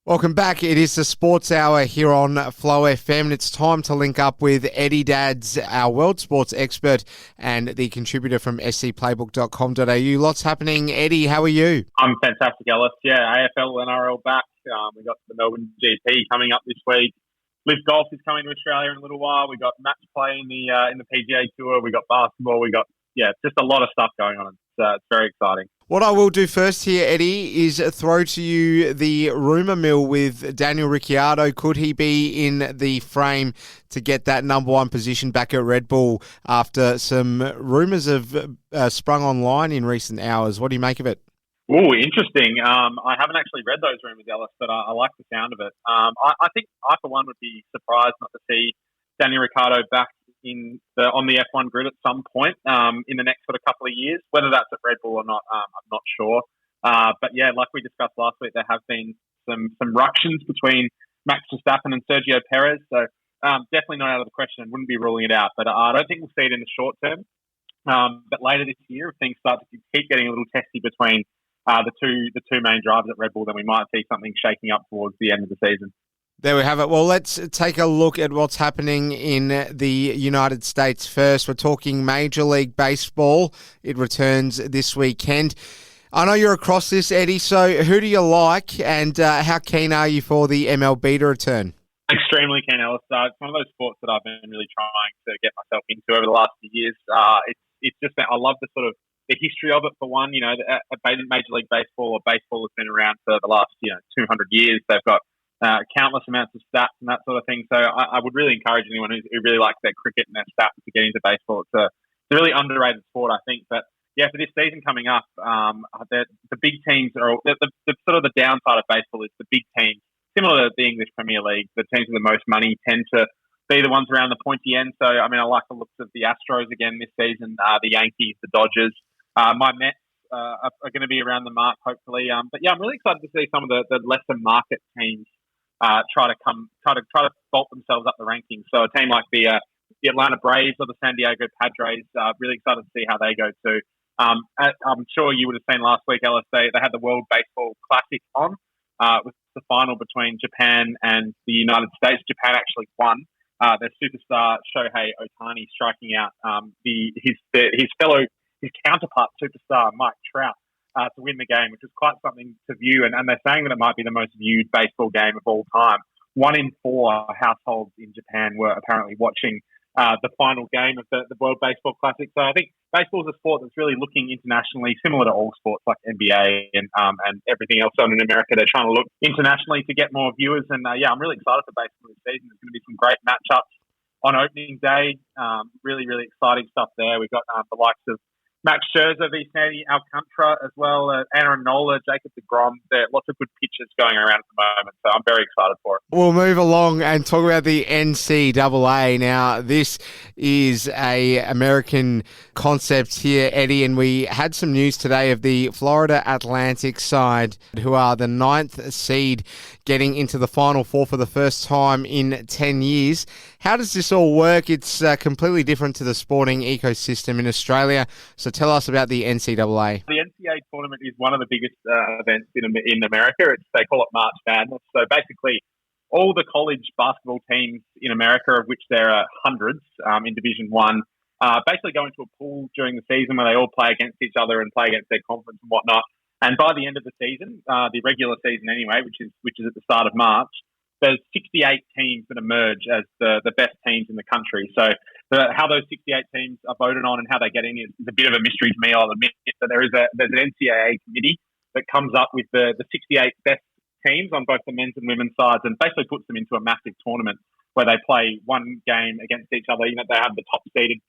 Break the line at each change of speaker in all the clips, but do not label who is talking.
Welcome back. It is the Sports Hour here on Flow FM, and it's time to link up with Eddie Dads, our world sports expert and the contributor from scplaybook.com.au. Lots happening. Eddie, how are you?
I'm fantastic, Alice. Yeah, AFL and NRL back. We've got the Melbourne GP coming up this week. Live Golf is coming to Australia in a little while. We've got match play in the PGA Tour. We've got basketball. We've got, just a lot of stuff going on. It's very exciting.
What I will do first here, Eddie, is throw to you the rumour mill with Daniel Ricciardo. Could he be in the frame to get that number one position back at Red Bull after some rumours have sprung online in recent hours? What do you make of it?
Oh, interesting. I haven't actually read those rumours, Alice, but I like the sound of it. I think I, for one, would be surprised not to see Daniel Ricciardo back on the F1 grid at some point in the next sort of couple of years. Whether that's at Red Bull or not, I'm not sure. But yeah, like we discussed last week, there have been some ructions between Max Verstappen and Sergio Perez. So definitely not out of the question. Wouldn't be ruling it out. But I don't think we'll see it in the short term. But later this year, if things start to keep getting a little testy between the two main drivers at Red Bull, then we might see something shaking up towards the end of the season.
There we have it. Well, let's take a look at what's happening in the United States first. We're talking Major League Baseball. It returns this weekend. I know you're across this, Eddie, so who do you like and how keen are you for the MLB to return?
Extremely keen, Alice. It's one of those sports that I've been really trying to get myself into over the last few years. It's just that I love the sort of the history of it, for one. Major League Baseball, or baseball, has been around for the last 200 years. They've got countless amounts of stats and that sort of thing. So I would really encourage anyone who really likes their cricket and their stats to get into baseball. It's a really underrated sport, I think. But yeah, for this season coming up, the big teams are the sort of the downside of baseball is the big teams, similar to the English Premier League. The teams with the most money tend to be the ones around the pointy end. So I mean, I like the looks of the Astros again this season, the Yankees, the Dodgers. My Mets are going to be around the mark, hopefully. But yeah, I'm really excited to see some of the lesser market teams try to vault themselves up the rankings. So a team like the Atlanta Braves or the San Diego Padres, really excited to see how they go too. I'm sure you would have seen last week, Ellis, they had the World Baseball Classic on, with the final between Japan and the United States. Japan actually won. Their superstar Shohei Ohtani striking out his counterpart superstar Mike Trout to win the game, which was quite something to view. And they're saying that it might be the most viewed baseball game of all time. 1 in 4 households in Japan were apparently watching the final game of the World Baseball Classic. So I think baseball is a sport that's really looking internationally, similar to all sports like NBA and everything else done in America. They're trying to look internationally to get more viewers. And I'm really excited for baseball this season. There's going to be some great matchups on opening day. Really, really exciting stuff there. We've got the likes of Max Scherzer v. Sandy Alcantara as well, Aaron Nola, Jacob deGrom. There are lots of good pitches going around at the moment, so I'm very excited for it.
We'll move along and talk about the NCAA. Now, this is a American concept here, Eddie, and we had some news today of the Florida Atlantic side, who are the 9th seed, getting into the Final Four for the first time in 10 years. How does this all work? It's completely different to the sporting ecosystem in Australia. So tell us about the NCAA.
The NCAA tournament is one of the biggest events in America. They call it March Madness. So basically, all the college basketball teams in America, of which there are hundreds in Division One, basically go into a pool during the season where they all play against each other and play against their conference and whatnot. And by the end of the season, the regular season anyway, which is at the start of March, there's 68 teams that emerge as the best teams in the country. So how those 68 teams are voted on and how they get in is a bit of a mystery to me, I'll admit. But there's an NCAA committee that comes up with the 68 best teams on both the men's and women's sides and basically puts them into a massive tournament where they play one game against each other. They have the top seeded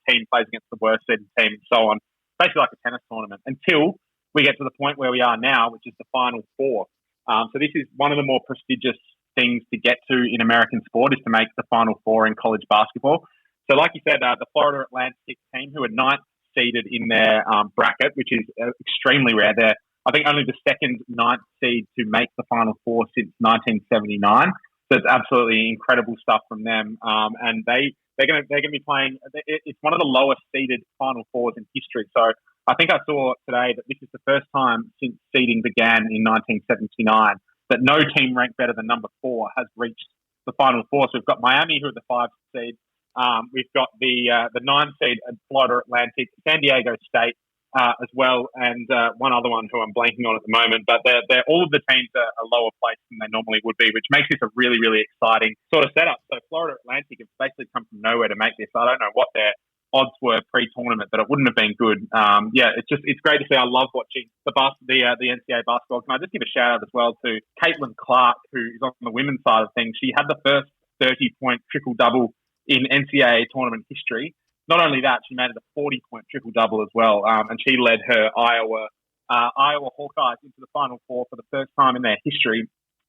team plays against the worst seeded team and so on. Basically like a tennis tournament until we get to the point where we are now, which is the Final Four. So this is one of the more prestigious things to get to in American sport, is to make the Final Four in college basketball. So like you said, the Florida Atlantic team, who are 9th seeded in their bracket, which is extremely rare. They're, I think, only the second 9th seed to make the Final Four since 1979. So it's absolutely incredible stuff from them. And they're going to be playing. It's one of the lowest seeded Final Fours in history. So I think I saw today that this is the first time since seeding began in 1979 that no team ranked better than number 4 has reached the Final Four. So we've got Miami, who are the 5 seed. We've got the 9 seed at Florida Atlantic, San Diego State as well, and one other one who I'm blanking on at the moment. But they're all of the teams are lower placed than they normally would be, which makes this a really, really exciting sort of setup. So Florida Atlantic have basically come from nowhere to make this. I don't know what their odds were pre-tournament, but it wouldn't have been good. It's great to see. I love watching the NCAA basketball. Can I just give a shout out as well to Caitlin Clark, who is on the women's side of things. She had the first 30-point triple-double in NCAA tournament history. Not only that, she made it a 40-point triple-double as well, and she led her Iowa Hawkeyes into the Final Four for the first time in their history,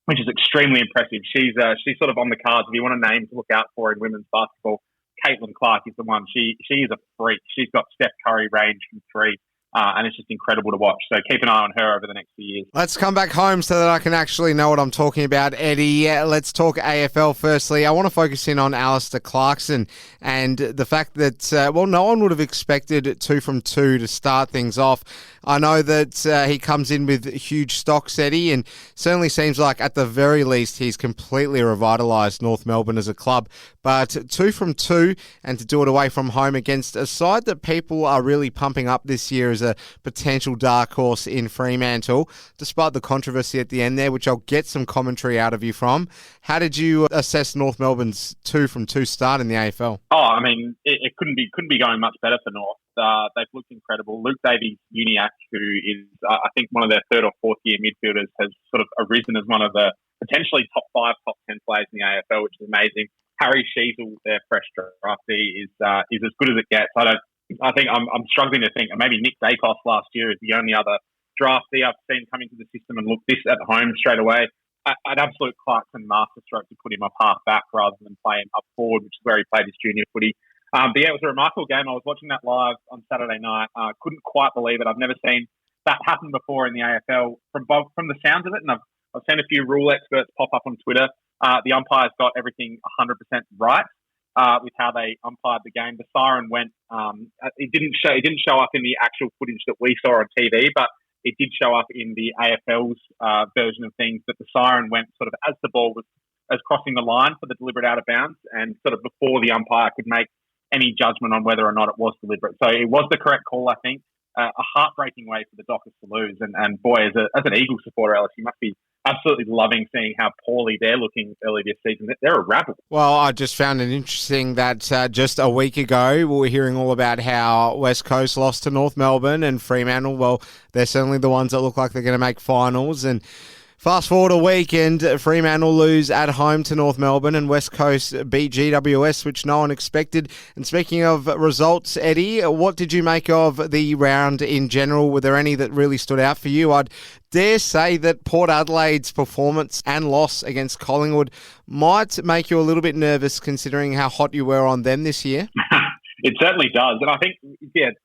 which is extremely impressive. She's sort of on the cards. If you want a name to look out for in women's basketball, Caitlin Clark is the one. She is a freak. She's got Steph Curry range from 3. And it's just incredible to watch. So keep an eye on her over the next few years.
Let's come back home so that I can actually know what I'm talking about, Eddie. Let's talk AFL firstly. I want to focus in on Alastair Clarkson and the fact that, no one would have expected 2 from 2 to start things off. I know that he comes in with huge stocks, Eddie, and certainly seems like at the very least he's completely revitalised North Melbourne as a club. But 2 from 2 and to do it away from home against a side that people are really pumping up this year as a potential dark horse in Fremantle, despite the controversy at the end there, which I'll get some commentary out of you from. How did you assess North Melbourne's 2 from 2 start in the AFL?
Oh, I mean, it couldn't be going much better for North. They've looked incredible. Luke Davies-Uniacke, who is, I think, one of their 3rd or 4th year midfielders, has sort of arisen as one of the potentially top 5, top 10 players in the AFL, which is amazing. Harry Sheasel, their fresh draftee, is as good as it gets. I think I'm struggling to think. Maybe Nick Dacos last year is the only other draftee I've seen come into the system and look this at home straight away. An absolute Clarkson masterstroke to put him up half back rather than play him up forward, which is where he played his junior footy. But yeah, it was a remarkable game. I was watching that live on Saturday night. Couldn't quite believe it. I've never seen that happen before in the AFL. From the sounds of it, and I've seen a few rule experts pop up on Twitter. The umpires got everything 100% right with how they umpired the game. The siren went. It didn't show up in the actual footage that we saw on TV, but it did show up in the AFL's version of things. That the siren went sort of as the ball was crossing the line for the deliberate out of bounds, and sort of before the umpire could make any judgment on whether or not it was deliberate. So it was the correct call, I think. A heartbreaking way for the Dockers to lose. And boy, as an Eagles supporter, Alice, you must be absolutely loving seeing how poorly they're looking early this season. They're a rabble.
Well, I just found it interesting that just a week ago, we were hearing all about how West Coast lost to North Melbourne and Fremantle. Well, they're certainly the ones that look like they're going to make finals. And fast forward a week and Fremantle lose at home to North Melbourne and West Coast beat GWS, which no one expected. And speaking of results, Eddie, what did you make of the round in general? Were there any that really stood out for you? I'd dare say that Port Adelaide's performance and loss against Collingwood might make you a little bit nervous considering how hot you were on them this year.
It certainly does. And I think,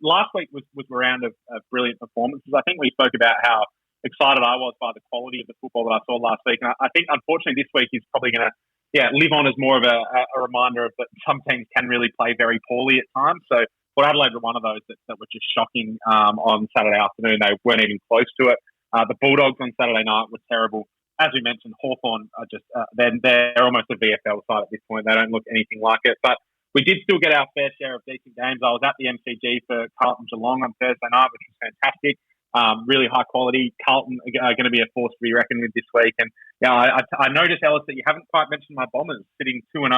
last week was a round of brilliant performances. I think we spoke about how excited I was by the quality of the football that I saw last week. And I think, unfortunately, this week is probably going to live on as more of a reminder of that some teams can really play very poorly at times. So Port Adelaide were one of those that were just shocking on Saturday afternoon. They weren't even close to it. The Bulldogs on Saturday night were terrible. As we mentioned, Hawthorn are just they're almost a VFL side at this point. They don't look anything like it. But we did still get our fair share of decent games. I was at the MCG for Carlton Geelong on Thursday night, which was fantastic. Really high quality. Carlton are going to be a force to be reckoned with this week. And I noticed, Ellis, that you haven't quite mentioned my Bombers sitting 2-0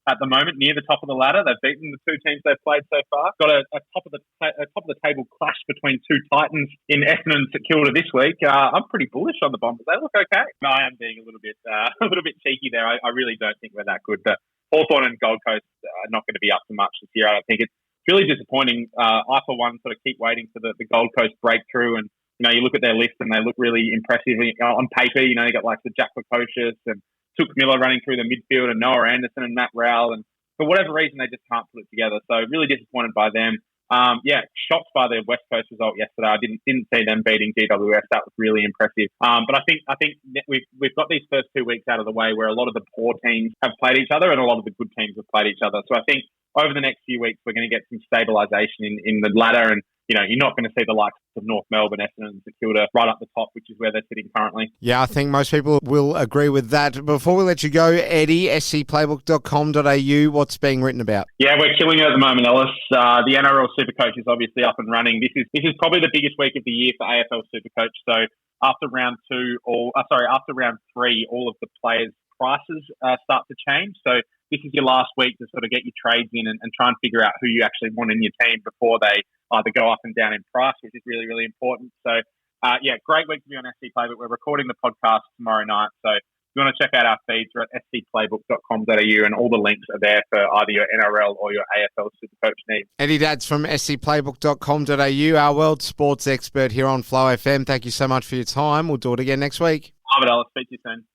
at the moment, near the top of the ladder. They've beaten the 2 teams they've played so far. Got a top of the table clash between 2 Titans in Essendon and St Kilda this week. I'm pretty bullish on the Bombers. They look okay. I am being a little bit cheeky there. I really don't think we're that good. But Hawthorn and Gold Coast are not going to be up to much this year. I don't think it's really disappointing. I, for one, sort of keep waiting for the Gold Coast breakthrough. And, you look at their list and they look really impressive. On paper, you got like the Jack Precocious and Took Miller running through the midfield and Noah Anderson and Matt Rowell. And for whatever reason, they just can't put it together. So really disappointed by them. Shocked by the West Coast result yesterday. I didn't see them beating GWS. That was really impressive. But I think we've got these first 2 weeks out of the way where a lot of the poor teams have played each other and a lot of the good teams have played each other. So I think over the next few weeks we're going to get some stabilisation in the ladder, and you're not going to see the likes of North Melbourne, Essendon and St Kilda right up the top, which is where they're sitting currently.
Yeah, I think most people will agree with that. Before we let you go, Eddie, scplaybook.com.au, what's being written about?
Yeah, we're killing it at the moment, Ellis. The NRL Supercoach is obviously up and running. This is probably the biggest week of the year for AFL Supercoach. So after round three, all of the players' prices start to change. So this is your last week to sort of get your trades in and try and figure out who you actually want in your team before they either go up and down in price, which is really, really important. So, great week to be on SC Playbook. We're recording the podcast tomorrow night. So if you want to check out our feeds, we're at scplaybook.com.au and all the links are there for either your NRL or your AFL Supercoach needs.
Eddie Dadds from scplaybook.com.au, our world sports expert here on Flow FM. Thank you so much for your time. We'll do it again next week.
Love it, Alice. Speak to you soon.